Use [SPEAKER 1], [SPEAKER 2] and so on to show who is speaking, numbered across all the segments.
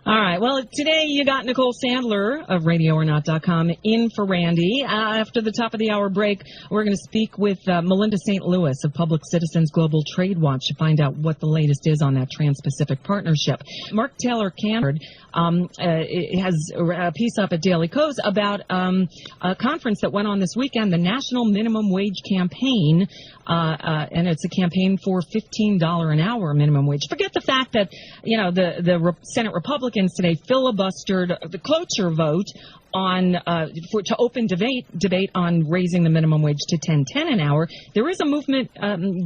[SPEAKER 1] All right. Well, today you got Nicole Sandler of RadioOrNot.com in for Randi. After the top of the hour break, we're going to speak with Melinda St. Louis of Public Citizens Global Trade Watch to find out what the latest is on that Trans-Pacific partnership. Mark Taylor-Canfield has a piece up at Daily Kos about a conference that went on this weekend, the National Minimum Wage Campaign, and it's a campaign for $15 an hour minimum wage. Forget the fact that, you know, the Senate Republicans today filibustered the cloture vote on to open debate on raising the minimum wage to $10.10 an hour. There is a movement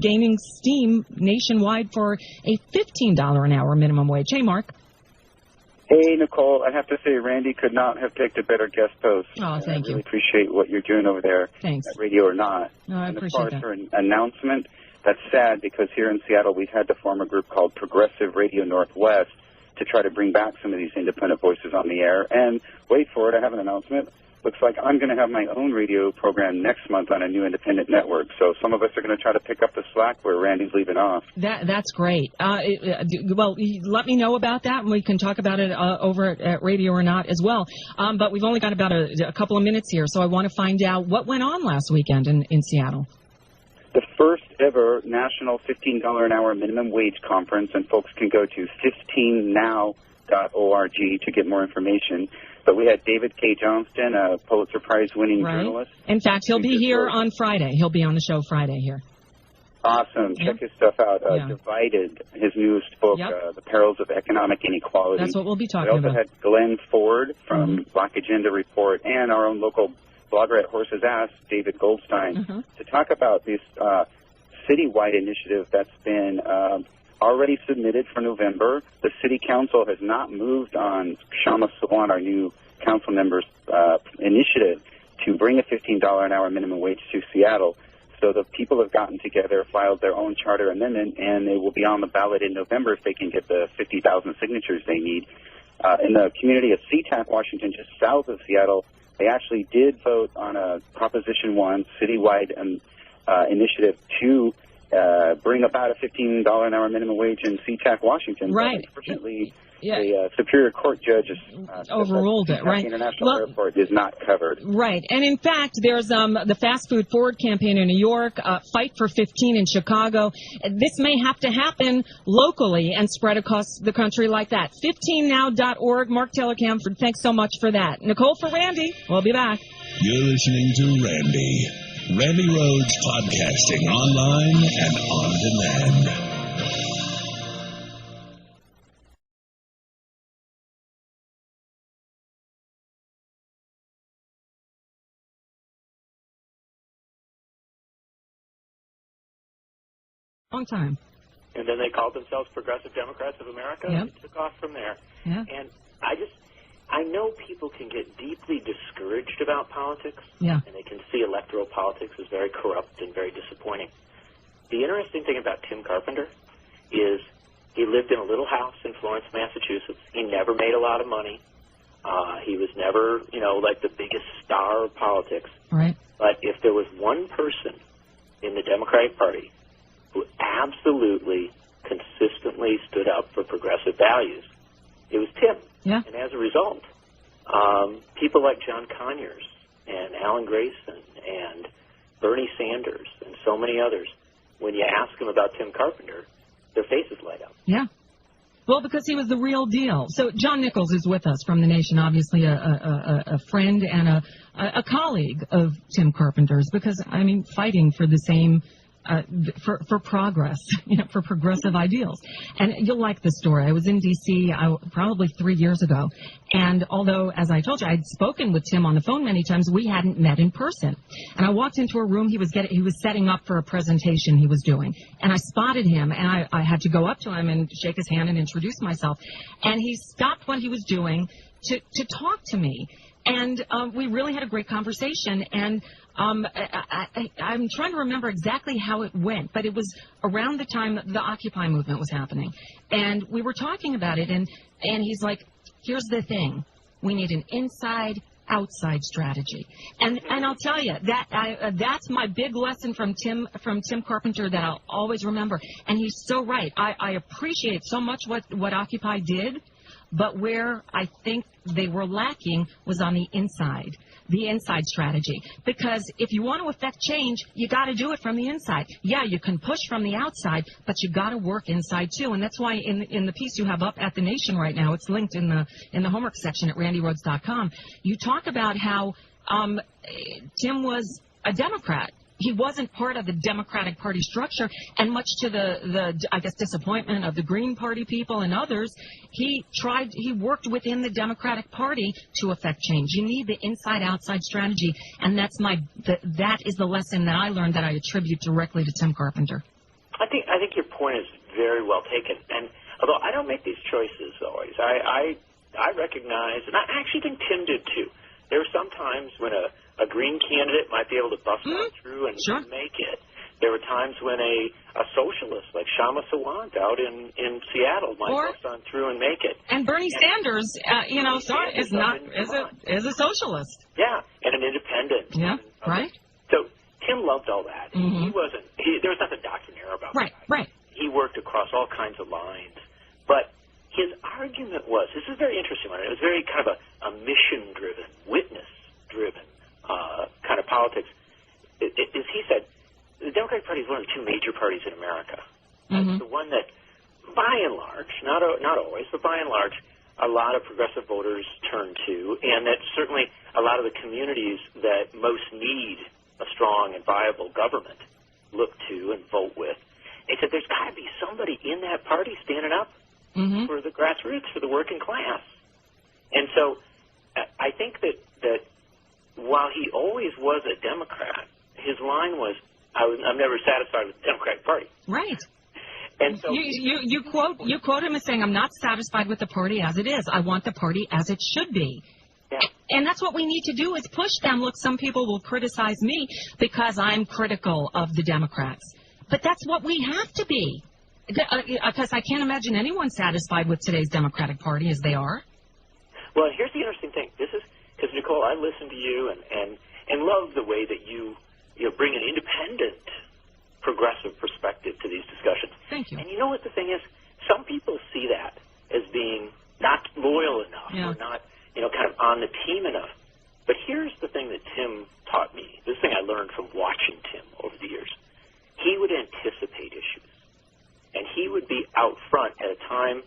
[SPEAKER 1] gaining steam nationwide for a $15 an hour minimum wage. Hey, Mark.
[SPEAKER 2] Hey, Nicole. I have to say, Randi could not have picked a better guest host.
[SPEAKER 1] Oh, thank you.
[SPEAKER 2] I really appreciate what you're doing over there.
[SPEAKER 1] Thanks.
[SPEAKER 2] At Radio or Not.
[SPEAKER 1] No, I
[SPEAKER 2] and
[SPEAKER 1] appreciate
[SPEAKER 2] as far
[SPEAKER 1] that.
[SPEAKER 2] as for an announcement, that's sad because here in Seattle we've had to form a group called Progressive Radio Northwest to try to bring back some of these independent voices on the air. And wait for it, I have an announcement. Looks like I'm going to have my own radio program next month on a new independent network. So some of us are going to try to pick up the slack where Randi's leaving off.
[SPEAKER 1] That's great. Well, let me know about that, and we can talk about it over at Radio or Not as well. But we've only got about a couple of minutes here, so I want to find out what went on last weekend in Seattle.
[SPEAKER 2] The first ever national $15 an hour minimum wage conference, and folks can go to 15now.org to get more information. But we had David K. Johnston, a Pulitzer Prize-winning journalist.
[SPEAKER 1] In fact, he'll be here on Friday. He'll be on the show Friday here.
[SPEAKER 2] Awesome.
[SPEAKER 1] Yeah.
[SPEAKER 2] Check his stuff out. Divided, his newest book, The Perils of Economic Inequality.
[SPEAKER 1] That's what we'll be talking about.
[SPEAKER 2] We also had Glen Ford from Black Agenda Report and our own local blogger at Horse's Ass, David Goldstein, to talk about this citywide initiative that's been already submitted for November. The City Council has not moved on Shama Swan, our new council member's initiative to bring a $15 an hour minimum wage to Seattle. So the people have gotten together, filed their own charter amendment, and they will be on the ballot in November if they can get the 50,000 signatures they need. In the community of SeaTac, Washington, just south of Seattle, they actually did vote on a Proposition 1 citywide initiative to bring about a $15 an hour minimum wage in SeaTac, Washington.
[SPEAKER 1] Right.
[SPEAKER 2] But unfortunately, the Superior Court judge
[SPEAKER 1] overruled it, right?
[SPEAKER 2] International Airport is not covered.
[SPEAKER 1] Right. And in fact, there's the Fast Food Forward campaign in New York, Fight for 15 in Chicago. This may have to happen locally and spread across the country like that. 15now.org. Mark Taylor-Canfield, thanks so much for that. Nicole for Randi. We'll be back.
[SPEAKER 3] You're listening to Randi. Randi Rhodes podcasting online and on demand.
[SPEAKER 1] Long time.
[SPEAKER 4] And then they called themselves Progressive Democrats of America and took off from there.
[SPEAKER 1] Yeah.
[SPEAKER 4] And I know people can get deeply discouraged about politics,
[SPEAKER 1] and
[SPEAKER 4] they can see electoral politics as very corrupt and very disappointing. The interesting thing about Tim Carpenter is he lived in a little house in Florence, Massachusetts. He never made a lot of money. He was never, like the biggest star of politics.
[SPEAKER 1] Right.
[SPEAKER 4] But if there was one person in the Democratic Party who absolutely, consistently stood up for progressive values, it was Tim.
[SPEAKER 1] Yeah.
[SPEAKER 4] And as a result, people like John Conyers and Alan Grayson and Bernie Sanders and so many others, when you ask them about Tim Carpenter, their faces light up.
[SPEAKER 1] Yeah. Well, because he was the real deal. So John Nichols is with us from The Nation, obviously a friend and a colleague of Tim Carpenter's, because, fighting for the same for progress, for progressive ideals. And you'll like this story. I was in D.C. probably 3 years ago, and although, as I told you, I'd spoken with Tim on the phone many times, we hadn't met in person. And I walked into a room, he was setting up for a presentation he was doing, and I spotted him, and I had to go up to him and shake his hand and introduce myself. And he stopped what he was doing to talk to me. And we really had a great conversation, and I'm trying to remember exactly how it went, but it was around the time the Occupy movement was happening. And we were talking about it, and he's like, here's the thing. We need an inside-outside strategy. And I'll tell you, that's my big lesson from Tim Carpenter that I'll always remember. And he's so right. I appreciate so much what Occupy did. But where I think they were lacking was on the inside strategy. Because if you want to affect change, you got to do it from the inside. Yeah, you can push from the outside, but you got to work inside too. And that's why in the piece you have up at The Nation right now, it's linked in the homework section at randirhodes.com. You talk about how Tim was a Democrat. He wasn't part of the Democratic Party structure, and much to the I guess, disappointment of the Green Party people and others, he worked within the Democratic Party to affect change. You need the inside-outside strategy, and that is the lesson that I learned that I attribute directly to Tim Carpenter.
[SPEAKER 4] I think your point is very well taken, and although I don't make these choices always, I recognize, and I actually think Tim did too. There were some times when a Green candidate might be able to bust on through and make it. There were times when a socialist like Shama Sawant out in Seattle might bust on through and make it.
[SPEAKER 1] And Bernie Sanders, is a socialist.
[SPEAKER 4] Yeah, and an independent.
[SPEAKER 1] Yeah, right.
[SPEAKER 4] So Tim loved all that. Mm-hmm. There was nothing doctrinaire about that.
[SPEAKER 1] Right.
[SPEAKER 4] He worked across all kinds of lines. But his argument was, this is a very interesting one, it was very kind of a mission-driven, witness-driven kind of politics. As he said, the Democratic Party is one of the two major parties in America. Mm-hmm. The one that, by and large, not always, but by and large, a lot of progressive voters turn to, and that certainly a lot of the communities that most need a strong and viable government look to and vote with. He said there's got to be somebody in that party standing up for the grassroots, for the working class. And so I think that while he always was a Democrat, his line was, I'm never satisfied with the Democratic Party.
[SPEAKER 1] Right.
[SPEAKER 4] And so
[SPEAKER 1] you quote him as saying, I'm not satisfied with the party as it is. I want the party as it should be.
[SPEAKER 4] Yeah.
[SPEAKER 1] And that's what we need to do is push them. Look, some people will criticize me because I'm critical of the Democrats. But that's what we have to be. Because I can't imagine anyone satisfied with today's Democratic Party as they are.
[SPEAKER 4] Well, here's the interesting thing. This is because, Nicole, I listen to you and love the way that you bring an independent, progressive perspective to these discussions.
[SPEAKER 1] Thank you.
[SPEAKER 4] And you know what the thing is? Some people see that as being not loyal enough or not, kind of on the team enough. But here's the thing that Tim taught me. This thing I learned from watching Tim over the years. He would anticipate issues. And he would be out front at a time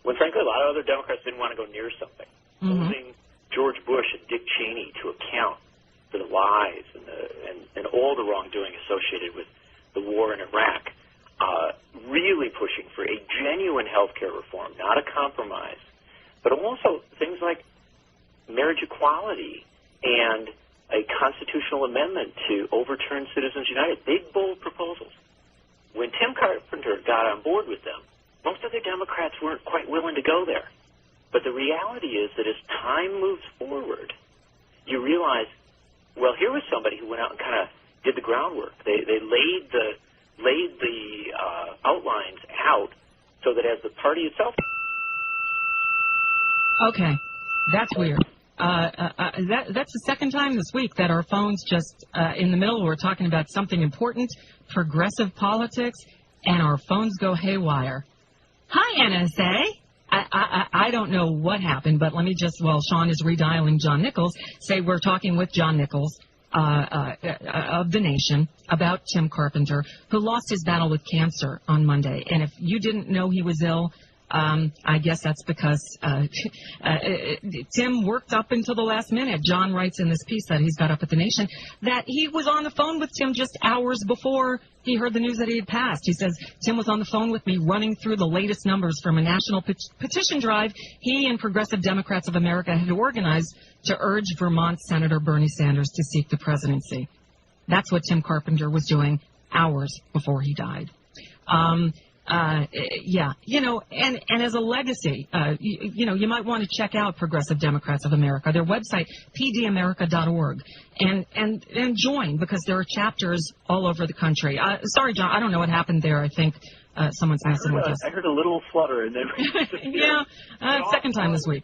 [SPEAKER 4] when, frankly, a lot of other Democrats didn't want to go near something. Holding George Bush and Dick Cheney to account for the lies and all the wrongdoing associated with the war in Iraq. Really pushing for a genuine health care reform, not a compromise, but also things like marriage equality and a constitutional amendment to overturn Citizens United. Big, bold proposals. When Tim Carpenter got on board with them, most other Democrats weren't quite willing to go there. But the reality is that as time moves forward, you realize, well, here was somebody who went out and kind of did the groundwork. They laid the outlines out so that as the party itself.
[SPEAKER 1] Okay, that's weird. That's the second time this week that our phones just in the middle we're talking about something important, progressive politics, and our phones go haywire. Hi, NSA. I don't know what happened, but let me just, while Sean is redialing John Nichols, say we're talking with John Nichols of The Nation about Tim Carpenter, who lost his battle with cancer on Monday. And if you didn't know he was ill, I guess that's because Tim worked up until the last minute. John writes in this piece that he's got up at The Nation that he was on the phone with Tim just hours before he heard the news that he had passed. He says, Tim was on the phone with me running through the latest numbers from a national petition drive he and Progressive Democrats of America had organized to urge Vermont Senator Bernie Sanders to seek the presidency. That's what Tim Carpenter was doing hours before he died. Yeah, and as a legacy, you might want to check out Progressive Democrats of America, their website, pdamerica.org, and join, because there are chapters all over the country. Sorry, John, I don't know what happened there. I think someone's messing with us.
[SPEAKER 5] I heard a little flutter, and then
[SPEAKER 1] yeah, second time this week.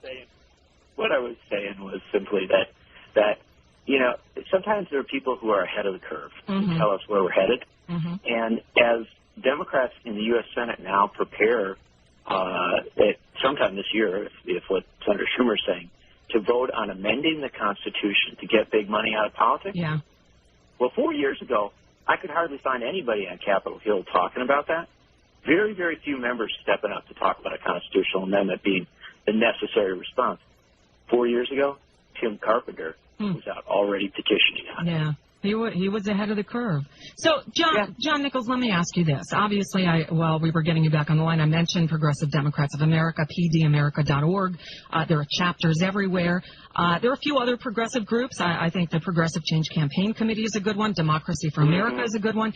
[SPEAKER 5] What I was saying was simply that sometimes there are people who are ahead of the curve who tell us where we're headed, and as Democrats in the U.S. Senate now prepare sometime this year, if what Senator Schumer is saying, to vote on amending the Constitution to get big money out of politics.
[SPEAKER 1] Yeah.
[SPEAKER 5] Well, 4 years ago, I could hardly find anybody on Capitol Hill talking about that. Very, very few members stepping up to talk about a constitutional amendment being the necessary response. 4 years ago, Tim Carpenter was out already petitioning on it.
[SPEAKER 1] Yeah. He was ahead of the curve. So, John Nichols, let me ask you this. Obviously, while we were getting you back on the line, I mentioned Progressive Democrats of America, pdamerica.org. There are chapters everywhere. There are a few other progressive groups. I think the Progressive Change Campaign Committee is a good one. Democracy for America is a good one.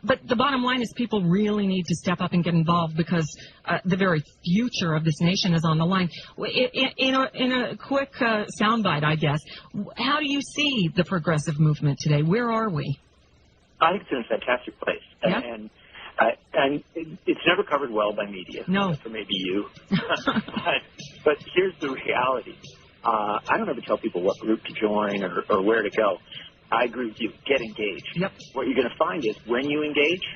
[SPEAKER 1] But the bottom line is people really need to step up and get involved because the very future of this nation is on the line. In a quick soundbite, I guess, how do you see the progressive movement today? Where are we?
[SPEAKER 5] I think it's in a fantastic place.
[SPEAKER 1] Yeah?
[SPEAKER 5] And it's never covered well by media.
[SPEAKER 1] No.
[SPEAKER 5] Or maybe you. but here's the reality. I don't ever tell people what group to join or where to go. I agree with you. Get engaged.
[SPEAKER 1] Yep.
[SPEAKER 5] What you're going to find is when you engage,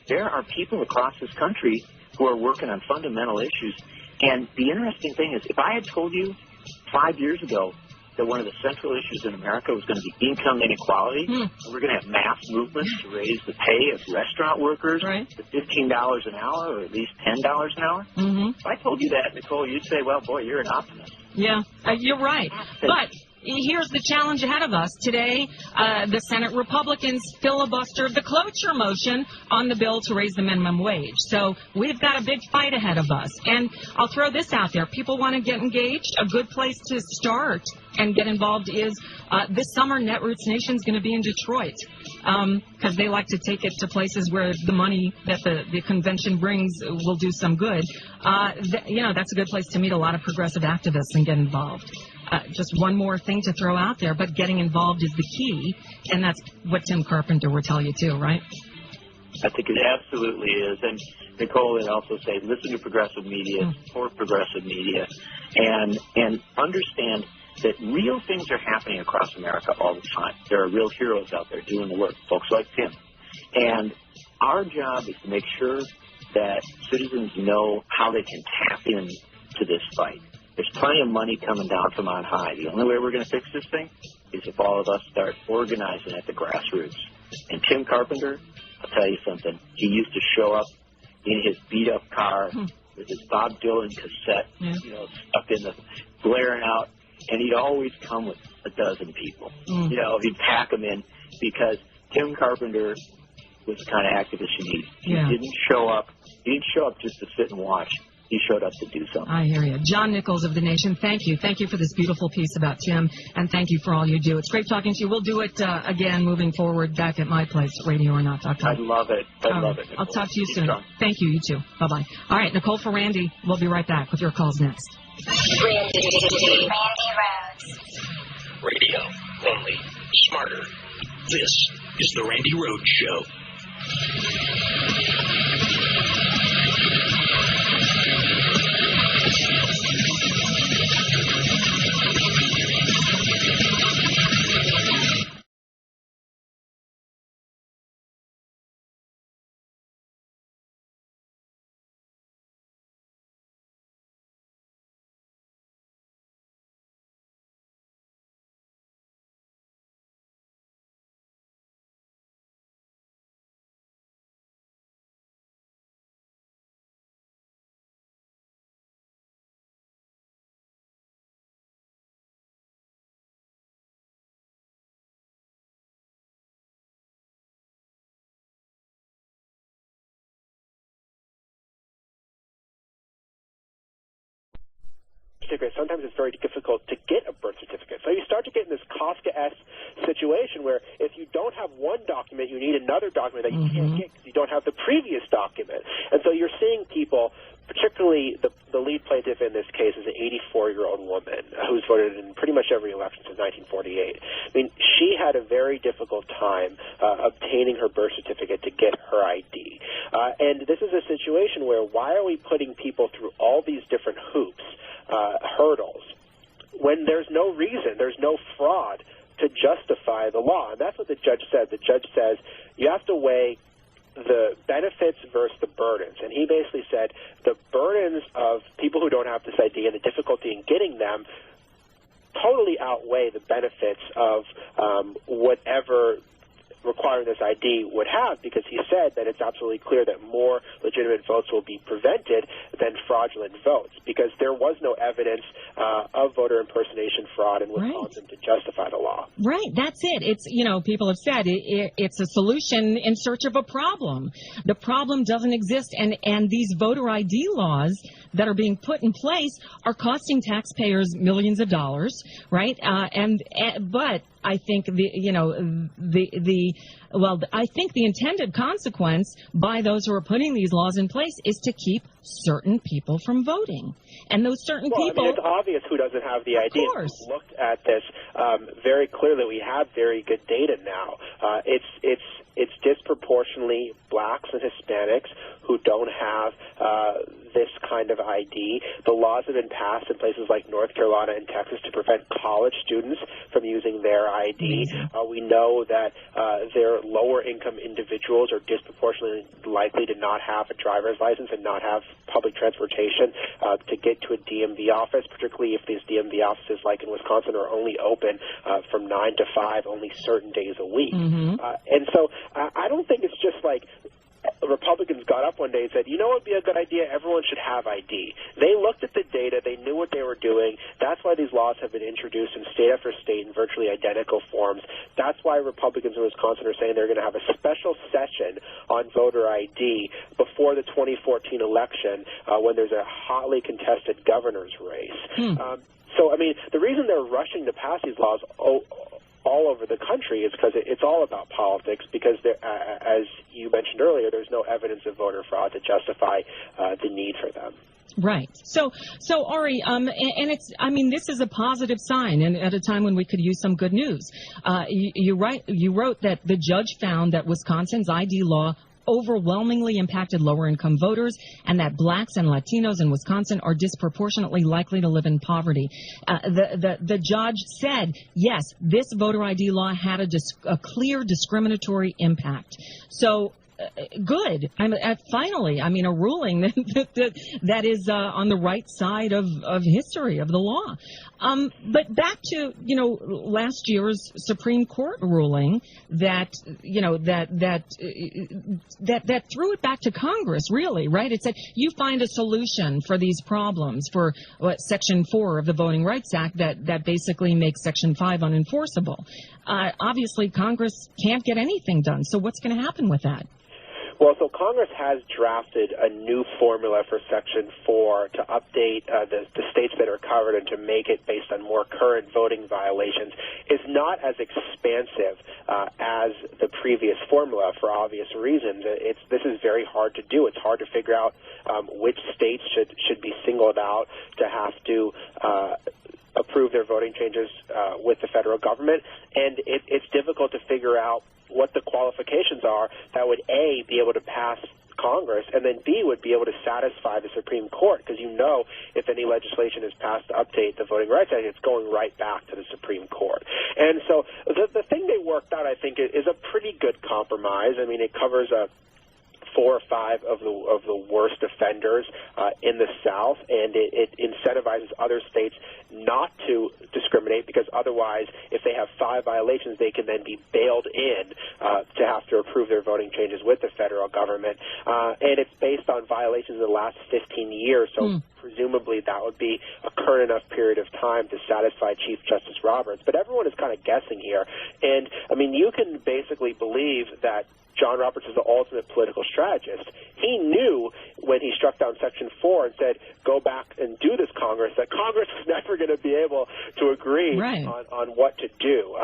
[SPEAKER 5] there are people across this country who are working on fundamental issues. And the interesting thing is, if I had told you 5 years ago that one of the central issues in America was going to be income inequality, and we're going to have mass movements to raise the pay of restaurant workers to $15 an hour or at least $10 an hour. If I told you that, Nicole, you'd say, well, boy, you're an optimist.
[SPEAKER 1] Yeah, you're right. But here's the challenge ahead of us. Today, the Senate Republicans filibustered the cloture motion on the bill to raise the minimum wage. So we've got a big fight ahead of us. And I'll throw this out there. People want to get engaged. A good place to start and get involved is this summer, Netroots Nation is going to be in Detroit because they like to take it to places where the money that the convention brings will do some good. That's a good place to meet a lot of progressive activists and get involved. Just one more thing to throw out there, but getting involved is the key, and that's what Tim Carpenter will tell you too, right?
[SPEAKER 5] I think it absolutely is. And Nicole would also say, listen to progressive media, support progressive media, and understand that real things are happening across America all the time. There are real heroes out there doing the work, folks like Tim. And our job is to make sure that citizens know how they can tap into this fight. There's plenty of money coming down from on high. The only way we're going to fix this thing is if all of us start organizing at the grassroots. And Tim Carpenter, I'll tell you something, he used to show up in his beat-up car with his Bob Dylan cassette, stuck in the blaring out, and he'd always come with a dozen people. He'd pack them in because Tim Carpenter was the kind of activist you need. He didn't show up just to sit and watch. He showed up to do something.
[SPEAKER 1] I hear you. John Nichols of The Nation, thank you. Thank you for this beautiful piece about Tim, and thank you for all you do. It's great talking to you. We'll do it again moving forward back at my place, radioornot.com.
[SPEAKER 5] I love it. I love it, Nicole.
[SPEAKER 1] I'll talk to you soon.
[SPEAKER 5] Strong.
[SPEAKER 1] Thank you. You too. Bye-bye. All right, Nicole for Randy. We'll be right back with your calls next.
[SPEAKER 6] Randi Rhodes.
[SPEAKER 3] Radio, only smarter. This is The Randi Rhodes Show.
[SPEAKER 7] Sometimes it's very difficult to get a birth certificate. So you start to get in this Kafka-esque situation where if you don't have one document, you need another document that you can't get because you don't have the previous document. And so you're seeing people, particularly the lead plaintiff in this case is an 84-year-old woman who's voted in pretty much every election since 1948. I mean, she had a very difficult time obtaining her birth certificate to get her ID. And this is a situation where why are we putting people through all these different hoops, hurdles, when there's no reason, there's no fraud to justify the law? And that's what the judge said. The judge says you have to weigh the benefits versus the burdens. And he basically said the burdens of people who don't have this ID and the difficulty in getting them totally outweigh the benefits of whatever requiring this ID would have, because he said that it's absolutely clear that more legitimate votes will be prevented than fraudulent votes, because there was no evidence of voter impersonation fraud in Wisconsin to justify the law.
[SPEAKER 1] Right, that's it. It's, people have said it's a solution in search of a problem. The problem doesn't exist, and these voter ID laws that are being put in place are costing taxpayers millions of dollars, right? But I think I think the intended consequence by those who are putting these laws in place is to keep certain people from voting. And those certain people...
[SPEAKER 7] it's obvious who doesn't have the ID.
[SPEAKER 1] Of course.
[SPEAKER 7] We've looked at this very clearly. We have very good data now. It's disproportionately blacks and Hispanics who don't have this kind of ID. The laws have been passed in places like North Carolina and Texas to prevent college students from using their ID. We know that their lower-income individuals are disproportionately likely to not have a driver's license and not have public transportation to get to a DMV office, particularly if these DMV offices, like in Wisconsin, are only open from 9 to 5, only certain days a week. And so I don't think it's just like Republicans got up one day and said, you know what would be a good idea? Everyone should have ID. They looked at the data. They knew what they were doing. That's why these laws have been introduced in state after state in virtually identical forms. That's why Republicans in Wisconsin are saying they're going to have a special session on voter ID before the 2014 election when there's a hotly contested governor's race. So, I mean, the reason they're rushing to pass these laws all over the country is because it's all about politics, because as you mentioned earlier, there's no evidence of voter fraud to justify the need for them.
[SPEAKER 1] Right. So Ari, and this is a positive sign, and at a time when we could use some good news. You wrote that the judge found that Wisconsin's ID law overwhelmingly impacted lower-income voters, and that blacks and Latinos in Wisconsin are disproportionately likely to live in poverty. The judge said, yes, this voter ID law had a clear discriminatory impact. So good. Finally, a ruling that is on the right side of history, of the law. But back to, last year's Supreme Court ruling that threw it back to Congress, really, right? It said, you find a solution for these problems for Section 4 of the Voting Rights Act that basically makes Section 5 unenforceable. Obviously, Congress can't get anything done. So what's going to happen with that?
[SPEAKER 7] Well, so Congress has drafted a new formula for Section 4 to update the states that are covered and to make it based on more current voting violations. It's not as expansive as the previous formula for obvious reasons. This is very hard to do. It's hard to figure out which states should be singled out to have to approve their voting changes with the federal government, and it's difficult to figure out what the qualifications are that would, A, be able to pass Congress, and then B, would be able to satisfy the Supreme Court, because if any legislation is passed to update the Voting Rights Act, it's going right back to the Supreme Court. And so the thing they worked out, I think, is a pretty good compromise. I mean, it covers 4 or 5 of the worst offenders in the South, and it incentivizes other states not to discriminate, because otherwise, if they have 5 violations, they can then be bailed in to have to approve their voting changes with the federal government. And it's based on violations in the last 15 years, so presumably that would be a current enough period of time to satisfy Chief Justice Roberts. But everyone is kind of guessing here. And, you can basically believe that John Roberts is the ultimate political strategist. He knew when he struck down Section 4 and said, go back and do this, Congress, that Congress was never going to be able to agree on what to do.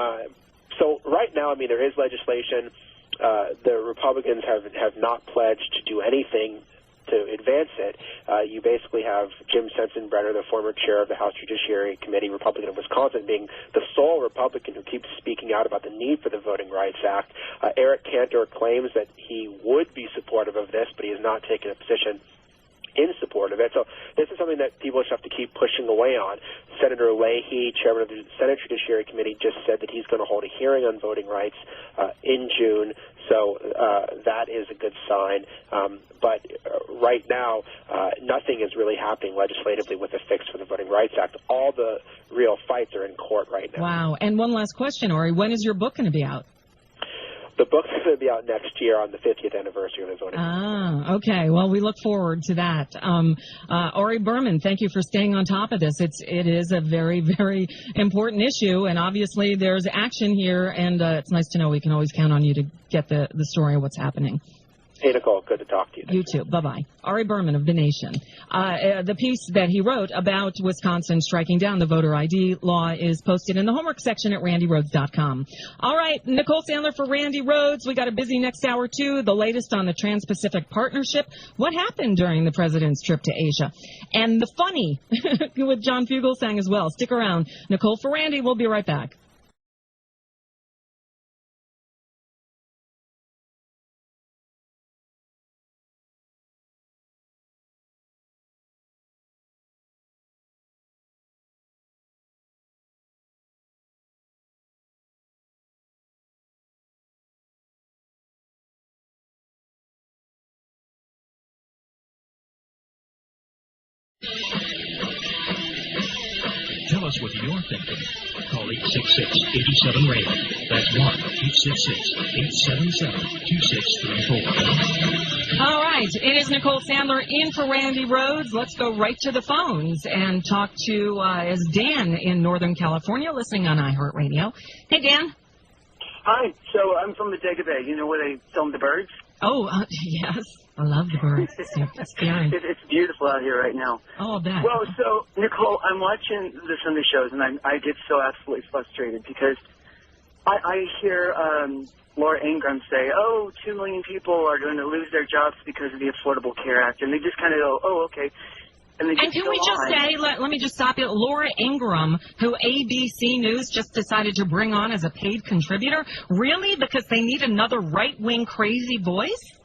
[SPEAKER 7] So right now, there is legislation. The Republicans have not pledged to do anything to advance it. You basically have Jim Sensenbrenner, the former chair of the House Judiciary Committee, Republican of Wisconsin, being the sole Republican who keeps speaking out about the need for the Voting Rights Act. Eric Cantor claims that he would be supportive of this, but he has not taken a position. in support of it. So this is something that people just have to keep pushing away on. Senator Leahy, chairman of the Senate Judiciary Committee, just said that he's going to hold a hearing on voting rights in June. So that is a good sign. But right now, nothing is really happening legislatively with a fix for the Voting Rights Act. All the real fights are in court right now.
[SPEAKER 1] Wow. And one last question, Ori. When is your book going to be out?
[SPEAKER 7] The book's going to be out next year on the 50th anniversary of the voting.
[SPEAKER 1] Ah, okay. Well, we look forward to that. Ori Berman, thank you for staying on top of this. It is a very, very important issue, and obviously there's action here, and it's nice to know we can always count on you to get the story of what's happening.
[SPEAKER 7] Hey, Nicole, good to talk to you.
[SPEAKER 1] You too. Bye-bye. Ori Berman of The Nation. The piece that he wrote about Wisconsin striking down the voter ID law is posted in the homework section at randyrhodes.com. All right, Nicole Sandler for Randi Rhodes. We got a busy next hour, too. The latest on the Trans-Pacific Partnership. What happened during the president's trip to Asia? And the funny with John Fugelsang as well. Stick around. Nicole for Randi. We'll be right back.
[SPEAKER 8] Tell us what you're thinking. Call 866-87-RAIN. That's 1-866-877-2634.
[SPEAKER 1] All right. It is Nicole Sandler in for Randi Rhodes. Let's go right to the phones and talk to Dan in Northern California, listening on iHeartRadio. Hey, Dan.
[SPEAKER 9] Hi. So I'm from the Dega Bay. You know where they film the birds?
[SPEAKER 1] Oh, yes. I love the birds. It's scary.
[SPEAKER 9] It's beautiful out here right now.
[SPEAKER 1] Oh, I bet.
[SPEAKER 9] Well, so, Nicole, I'm watching the Sunday shows, and I get so absolutely frustrated because I hear Laura Ingraham say, 2 million people are going to lose their jobs because of the Affordable Care Act, and they just kind of go, oh, okay. And
[SPEAKER 1] can we just say, let me just stop you, Laura Ingraham, who ABC News just decided to bring on as a paid contributor? Really? Because they need another right-wing crazy voice?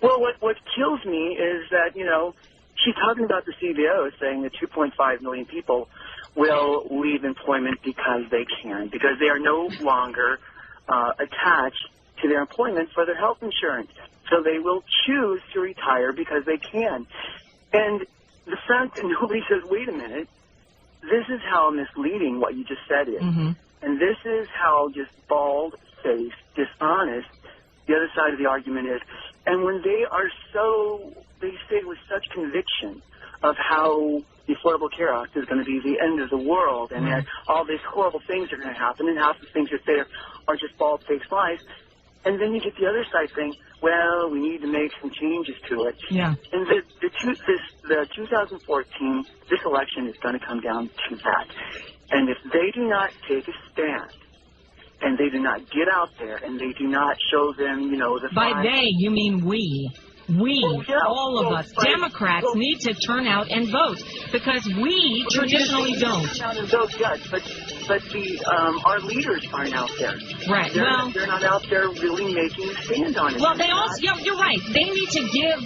[SPEAKER 9] Well, what kills me is that, she's talking about the CBO saying that 2.5 million people will leave employment because they can, because they are no longer attached to their employment for their health insurance. So they will choose to retire because they can. And the fact that nobody says, wait a minute, this is how misleading what you just said is. Mm-hmm. And this is how just bald-faced, dishonest the other side of the argument is. And when they say with such conviction of how the Affordable Care Act is going to be the end of the world and that all these horrible things are going to happen, and half the things that say are just bald-faced lies, and then you get the other side saying, well, we need to make some changes to it.
[SPEAKER 1] Yeah.
[SPEAKER 9] And the 2014, this election is going to come down to that. And if they do not take a stand, and they do not get out there, and they do not show them, the
[SPEAKER 1] By they, you mean we. We, all of us, Democrats, need to turn out and vote because we traditionally don't.
[SPEAKER 9] Turn out and vote, yes, but our leaders aren't out there.
[SPEAKER 1] Right.
[SPEAKER 9] They're not out there really making a stand on it.
[SPEAKER 1] Well, they also, you're right. They need to give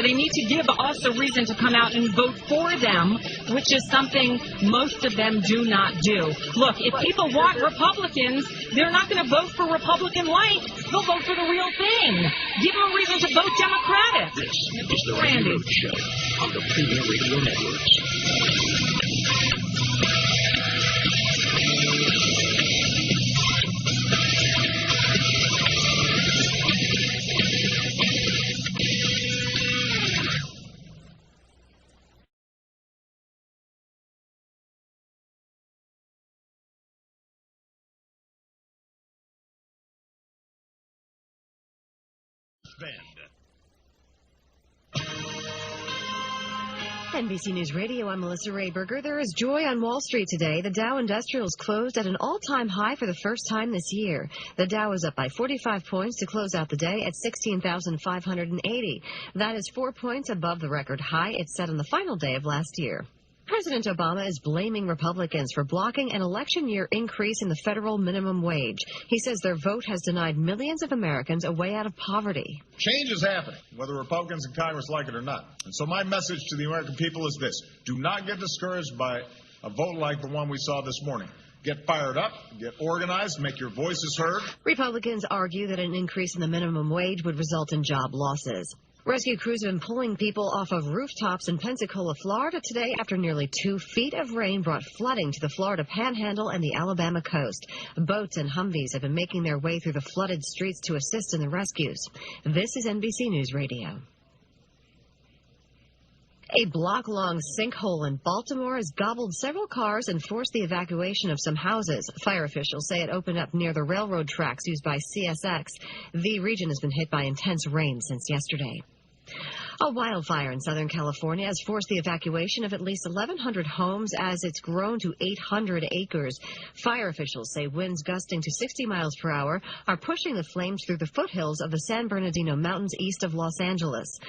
[SPEAKER 1] they need to give us a reason to come out and vote for them, which is something most of them do not do. Look, if people want Republicans, they're not going to vote for Republican light. They'll vote for the real thing. Give them a reason to vote Democratic.
[SPEAKER 8] This is the Randi Rhodes Show on the Premier Radio Networks.
[SPEAKER 10] NBC News Radio, I'm Melissa Rayberger. There is joy on Wall Street today. The Dow Industrials closed at an all-time high for the first time this year. The Dow is up by 45 points to close out the day at 16,580. That is 4 points above the record high it set on the final day of last year. President Obama is blaming Republicans for blocking an election year increase in the federal minimum wage. He says their vote has denied millions of Americans a way out of poverty.
[SPEAKER 11] Change is happening, whether Republicans in Congress like it or not. And so my message to the American people is this. Do not get discouraged by a vote like the one we saw this morning. Get fired up, get organized, make your voices heard.
[SPEAKER 10] Republicans argue that an increase in the minimum wage would result in job losses. Rescue crews have been pulling people off of rooftops in Pensacola, Florida today after nearly 2 feet of rain brought flooding to the Florida Panhandle and the Alabama coast. Boats and Humvees have been making their way through the flooded streets to assist in the rescues. This is NBC News Radio. A block-long sinkhole in Baltimore has gobbled several cars and forced the evacuation of some houses. Fire officials say it opened up near the railroad tracks used by CSX. The region has been hit by intense rain since yesterday. A wildfire in Southern California has forced the evacuation of at least 1,100 homes as it's grown to 800 acres. Fire officials say winds gusting to 60 miles per hour are pushing the flames through the foothills of the San Bernardino Mountains east of Los Angeles.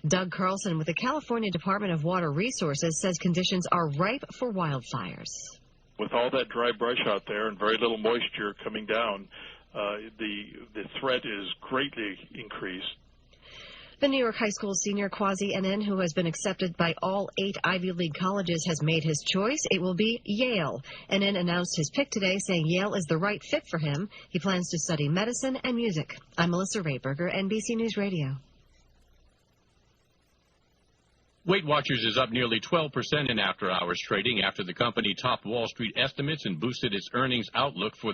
[SPEAKER 10] Doug Carlson with the California Department of Water Resources says conditions are ripe for wildfires.
[SPEAKER 12] With all that dry brush out there and very little moisture coming down, the threat is greatly increased.
[SPEAKER 10] The New York High School senior Quasi NN, who has been accepted by all 8 Ivy League colleges, has made his choice. It will be Yale. NN announced his pick today, saying Yale is the right fit for him. He plans to study medicine and music. I'm Melissa Rayberger, NBC News Radio.
[SPEAKER 13] Weight Watchers is up nearly 12% in after-hours trading after the company topped Wall Street estimates and boosted its earnings outlook for